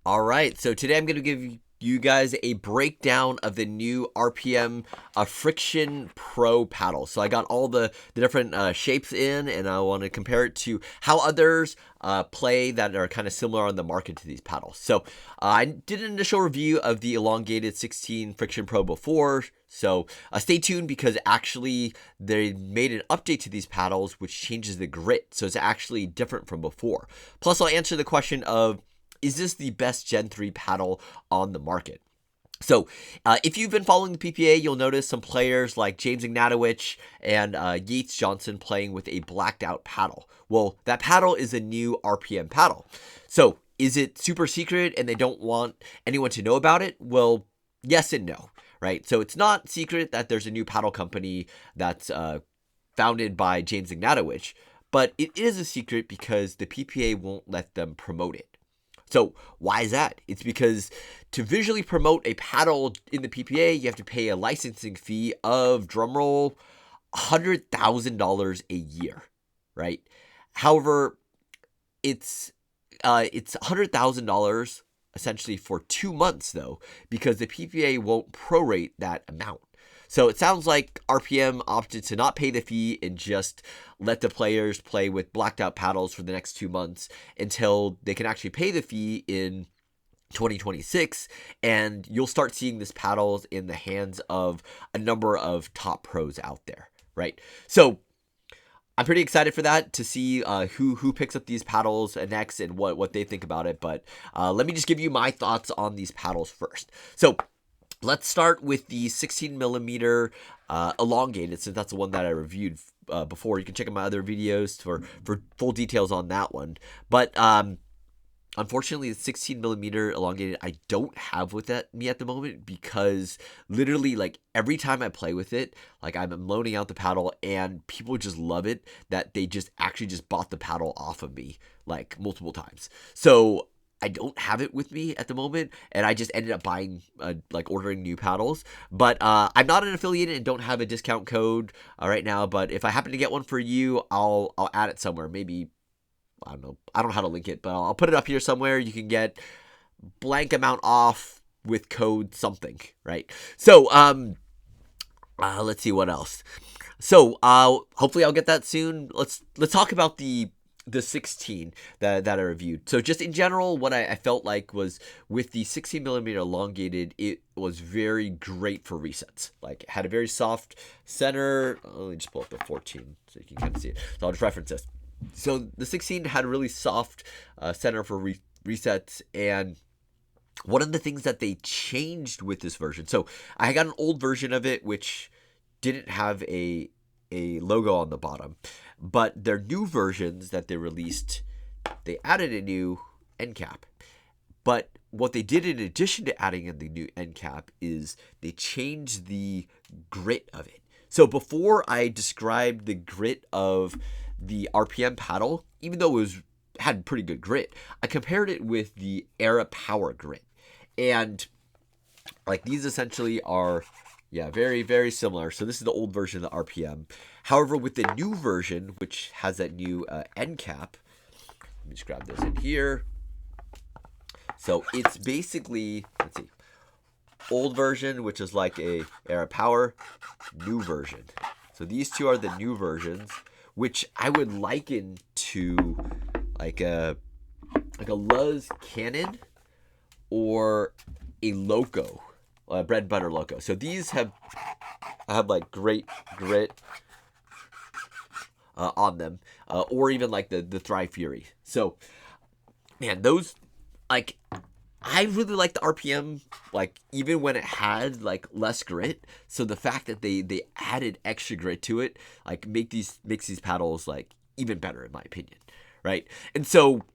All right, so today I'm going to give you guys a breakdown of the new RPM Friction Pro Paddle. So I got all the different shapes in, and I want to compare it to how others play that are kind of similar on the market to these paddles. So I did an initial review of the Elongated 16 Friction Pro before, so stay tuned because actually they made an update to these paddles which changes the grit, so it's actually different from before. Plus I'll answer the question of, is this the best Gen 3 paddle on the market? So, if you've been following the PPA, you'll notice some players like James Ignatowicz and Yates Johnson playing with a blacked out paddle. Well, that paddle is a new RPM paddle. So, is it super secret and they don't want anyone to know about it? Well, yes and no, right? So, it's not secret that there's a new paddle company that's founded by James Ignatowicz, but it is a secret because the PPA won't let them promote it. So why is that? It's because to visually promote a paddle in the PPA, you have to pay a licensing fee of, drumroll, $100,000 a year, right? However, it's $100,000 essentially for 2 months though, because the PPA won't prorate that amount. So it sounds like RPM opted to not pay the fee and just let the players play with blacked out paddles for the next 2 months until they can actually pay the fee in 2026, and you'll start seeing this paddles in the hands of a number of top pros out there, right? So I'm pretty excited for that, to see who picks up these paddles next and what they think about it. But let me just give you my thoughts on these paddles first. So let's start with the 16 millimeter elongated, since that's the one that I reviewed before. You can check out my other videos for full details on that one. But unfortunately, the 16 millimeter elongated I don't have with me at the moment, because literally like every time I play with it, like I'm loaning out the paddle and people just love it that they just actually just bought the paddle off of me like multiple times. So I don't have it with me at the moment, and I just ended up buying, ordering new paddles. But I'm not an affiliate and don't have a discount code right now. But if I happen to get one for you, I'll add it somewhere. Maybe, I don't know. I don't know how to link it, but I'll put it up here somewhere. You can get blank amount off with code something, right? So let's see what else. So hopefully I'll get that soon. Let's talk about the 16 that I reviewed. So just in general, what I felt like was with the 16 millimeter elongated, it was very great for resets. Like it had a very soft center. Let me just pull up the 14 so you can kind of see it. So I'll just reference this. So the 16 had a really soft center for resets, and one of the things that they changed with this version. So I got an old version of it which didn't have a logo on the bottom, but their new versions that they released, they added a new end cap. But what they did in addition to adding in the new end cap is they changed the grit of it. So before I described the grit of the RPM paddle, even though it had pretty good grit, I compared it with the Era Power grit. And like these essentially are, yeah, very, very similar. So this is the old version of the RPM. However, with the new version, which has that new end cap, let me just grab this in here. So it's basically, let's see, old version, which is like a Era Power, new version. So these two are the new versions, which I would liken to like a Luzz Canon or a Loco. Bread and butter Loco. So these have like great grit on them, or even like the Thrive Fury. So man, those, like, I really like the RPM, like even when it had like less grit. So the fact that they added extra grit to it, like makes these paddles like even better in my opinion, right? And so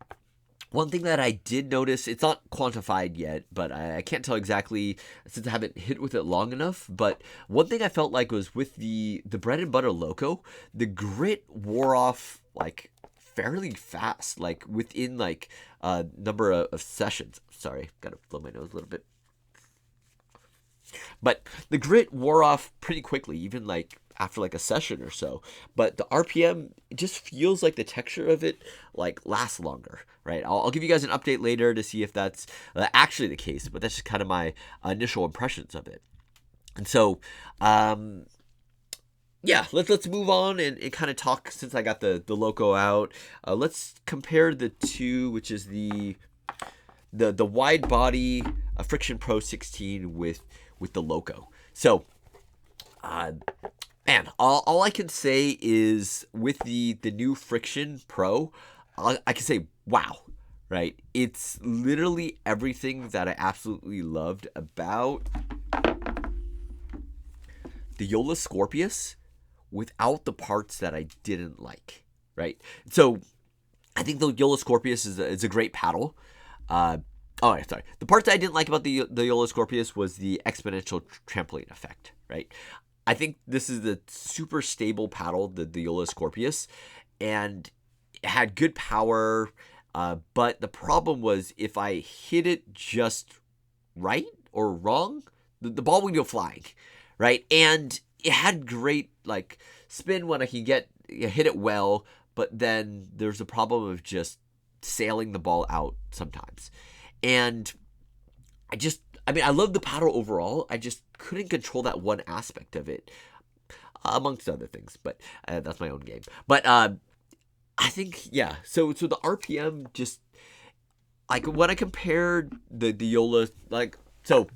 one thing that I did notice, it's not quantified yet, but I can't tell exactly since I haven't hit with it long enough. But one thing I felt like was with the bread and butter Loco, the grit wore off like fairly fast, like within like a number of sessions. Sorry, gotta blow my nose a little bit. But the grit wore off pretty quickly, even like after like a session or so. But the RPM, it just feels like the texture of it like lasts longer, right? I'll give you guys an update later to see if that's actually the case, but that's just kind of my initial impressions of it. And so, yeah, let's move on and kind of talk, since I got the Loco out. Let's compare the two, which is the Widebody Friction Pro 16 with the Loco. So, man, all I can say is with the new Friction Pro, I can say, wow, right? It's literally everything that I absolutely loved about the Joola Scorpeus without the parts that I didn't like, right? So I think the Joola Scorpeus is a great paddle. Sorry. The parts I didn't like about the Joola Scorpeus was the exponential trampoline effect, right? I think this is the super stable paddle, the Joola Scorpeus, and it had good power, but the problem was if I hit it just right or wrong, the ball would go flying, right? And it had great like spin when I can hit it well, but then there's a problem of just sailing the ball out sometimes. And I love the paddle overall. I just couldn't control that one aspect of it, amongst other things. But that's my own game. But I think, yeah. So the RPM just, like, when I compared the Joola, like, so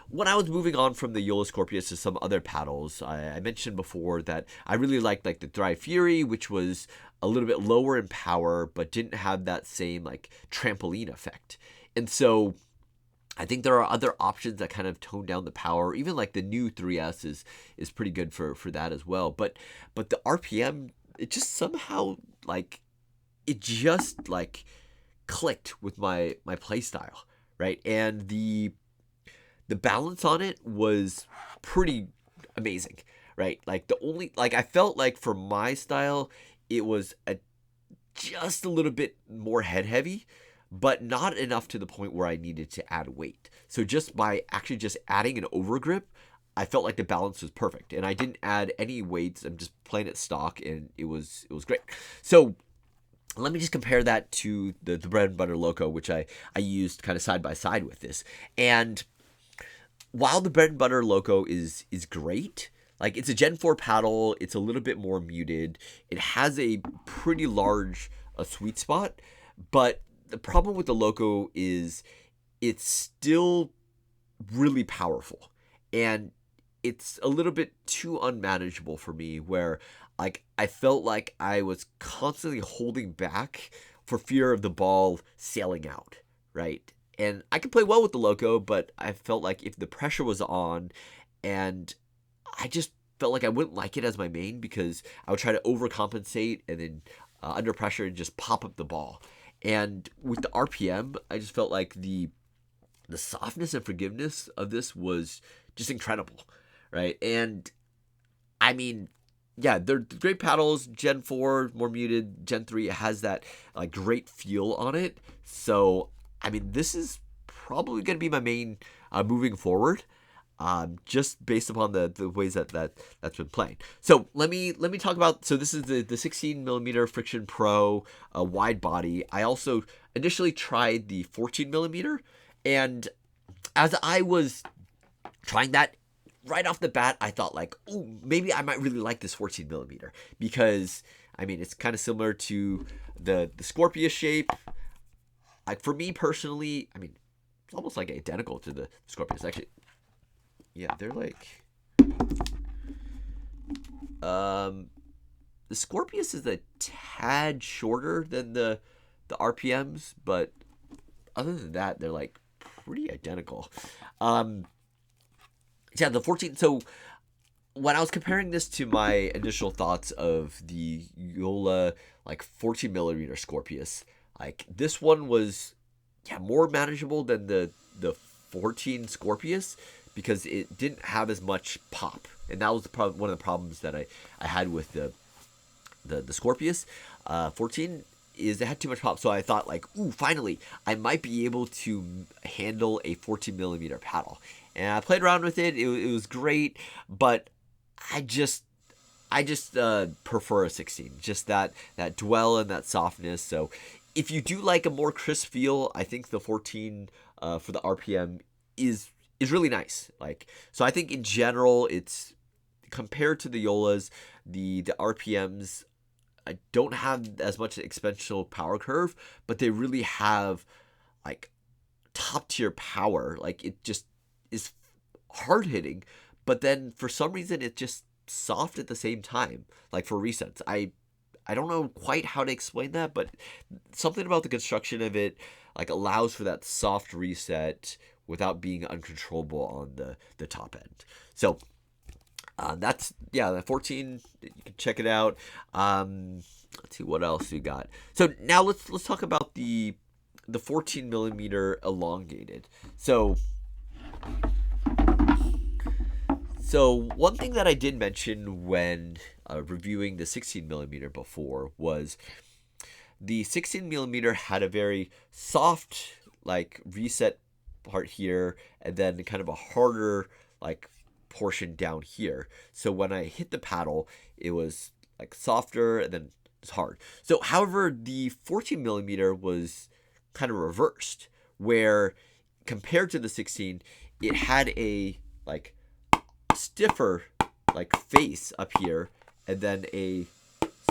when I was moving on from the Joola Scorpeus to some other paddles, I mentioned before that I really liked like the Thrive Fury, which was a little bit lower in power, but didn't have that same like trampoline effect. And so I think there are other options that kind of tone down the power. Even like the new 3S is pretty good for that as well. But the RPM, it just somehow like it just like clicked with my play style, right? And the balance on it was pretty amazing, right? Like I felt like for my style, it was just a little bit more head heavy, but not enough to the point where I needed to add weight. So just by actually just adding an overgrip, I felt like the balance was perfect, and I didn't add any weights. I'm just playing it stock, and it was great. So let me just compare that to the bread and butter Loco, which I used kind of side by side with this. And while the bread and butter Loco is great, like it's a Gen 4 paddle, it's a little bit more muted. It has a pretty large sweet spot, but the problem with the Loco is it's still really powerful, and it's a little bit too unmanageable for me, where like I felt like I was constantly holding back for fear of the ball sailing out, right? And I could play well with the Loco, but I felt like if the pressure was on, and I just felt like I wouldn't like it as my main, because I would try to overcompensate and then under pressure and just pop up the ball. And with the RPM, I just felt like the softness and forgiveness of this was just incredible, right? And I mean, yeah, they're great paddles. Gen 4, more muted. Gen 3 has that like great feel on it. So I mean, this is probably going to be my main moving forward, just based upon the ways that's been playing. So let me talk about. So this is the 16mm Friction Pro Widebody. I also initially tried the 14mm, and as I was trying that, right off the bat, I thought like, oh, maybe I might really like this 14mm, because I mean it's kind of similar to the Scorpeus shape. Like for me personally, I mean, it's almost like identical to the Scorpeus. Actually, yeah, they're like, the Scorpeus is a tad shorter than the RPMs, but other than that, they're like pretty identical. Yeah, the 14. So when I was comparing this to my initial thoughts of the Joola like 14mm Scorpeus, like this one was more manageable than the 14 Scorpeus, because it didn't have as much pop, and that was one of the problems that I had with the Scorpeus. 14 is it had too much pop, so I thought like, ooh, finally I might be able to handle a 14mm paddle, and I played around with it. It was great, but I just I just prefer a 16. Just that dwell and that softness. So if you do like a more crisp feel, I think the 14 for the RPM is really nice. Like, so I think in general, it's compared to the Joolas, the RPMs don't have as much exponential power curve, but they really have like top tier power. Like, it just is hard hitting, but then for some reason it's just soft at the same time. Like for resets, I don't know quite how to explain that, but something about the construction of it like allows for that soft reset without being uncontrollable on the top end. So that's, yeah, the 14, you can check it out. Let's see what else we got. So now let's talk about the 14 millimeter elongated. So one thing that I did mention when reviewing the 16 millimeter before was the 16 millimeter had a very soft like reset part here, and then kind of a harder like portion down here. So when I hit the paddle, it was like softer and then it's hard. So however, the 14 millimeter was kind of reversed, where compared to the 16, it had a like stiffer like face up here and then a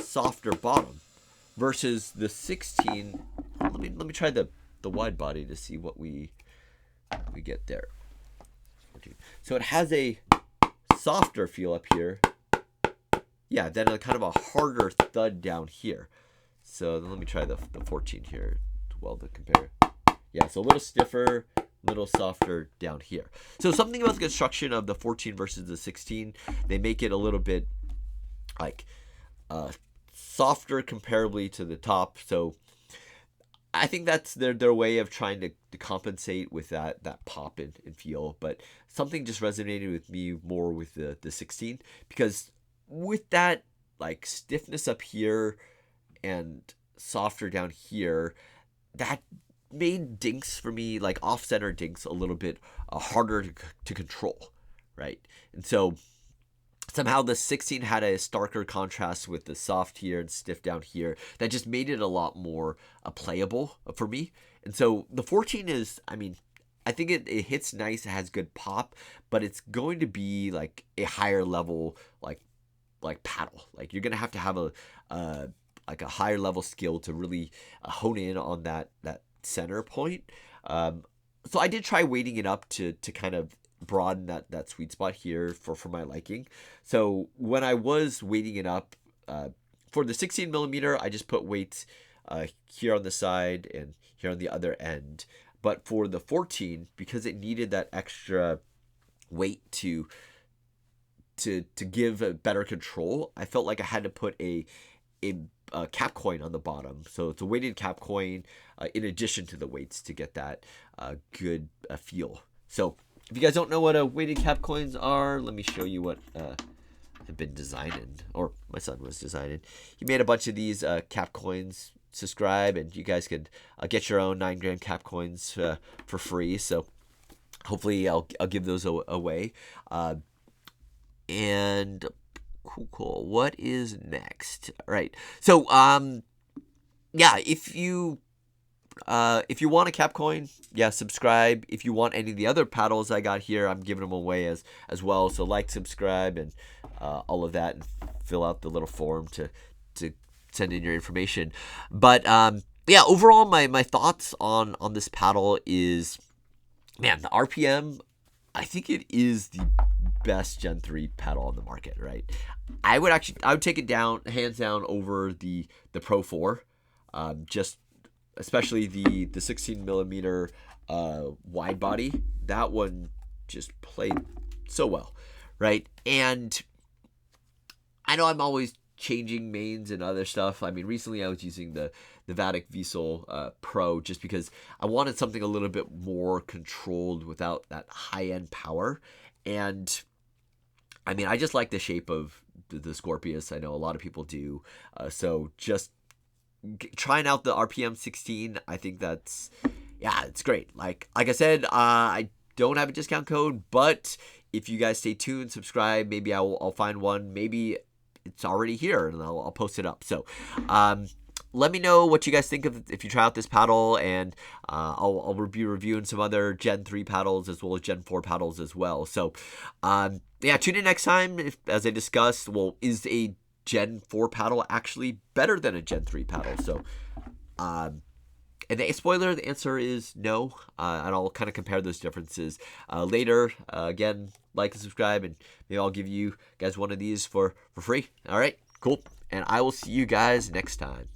softer bottom, versus the 16. Let me try the wide body to see what we get there. So it has a softer feel up here, yeah, then a kind of a harder thud down here. So then let me try the 14 here to well to compare. Yeah, so a little stiffer, little softer down here. So something about the construction of the 14 versus the 16, they make it a little bit like softer comparably to the top. So I think that's their way of trying to compensate with that pop and feel. But something just resonated with me more with the 16, because with that like stiffness up here and softer down here, that made dinks for me, like off-center dinks, a little bit harder to control, right? And so somehow the 16 had a starker contrast with the soft here and stiff down here that just made it a lot more playable for me. And so the 14 is, I mean, I think it hits nice, it has good pop, but it's going to be like a higher level like paddle. Like, you're gonna have to have a like a higher level skill to really hone in on that center point. So I did try weighting it up to kind of broaden that sweet spot here for my liking. So when I was weighting it up for the 16 millimeter, I just put weights here on the side and here on the other end. But for the 14, because it needed that extra weight to give a better control, I felt like I had to put a cap coin on the bottom. So it's a weighted cap coin in addition to the weights to get that good feel. So if you guys don't know what weighted cap coins are, let me show you what I've been designing, or my son was designing. He made a bunch of these cap coins. Subscribe and you guys could get your own 9-gram cap coins for free. So hopefully I'll give those away. And cool. What is next? All right. So yeah, if you want a cap coin, yeah, subscribe. If you want any of the other paddles I got here, I'm giving them away as well. So like, subscribe, and all of that, and fill out the little form to send in your information. But yeah, overall, my thoughts on this paddle is, man, the RPM, I think it is the best Gen 3 paddle on the market, right? I would take it down, hands down, over the Pro 4. Just especially the 16 millimeter wide body. That one just played so well, right? And I know I'm always changing mains and other stuff. I mean, recently I was using the Vatic Vessel Pro just because I wanted something a little bit more controlled without that high-end power. And I mean, I just like the shape of the Scorpeus. I know a lot of people do. So just trying out the RPM 16, I think that's, yeah, it's great. Like I said, I don't have a discount code, but if you guys stay tuned, subscribe, maybe I'll find one. Maybe it's already here, and I'll post it up. So let me know what you guys think of if you try out this paddle, and I'll be reviewing some other Gen 3 paddles as well as Gen 4 paddles as well. So yeah, tune in next time. As I discussed, well, is a Gen 4 paddle actually better than a Gen 3 paddle? So and the spoiler, the answer is no, and I'll kind of compare those differences later. Again, like and subscribe, and maybe I'll give you guys one of these for free. All right, cool, and I will see you guys next time.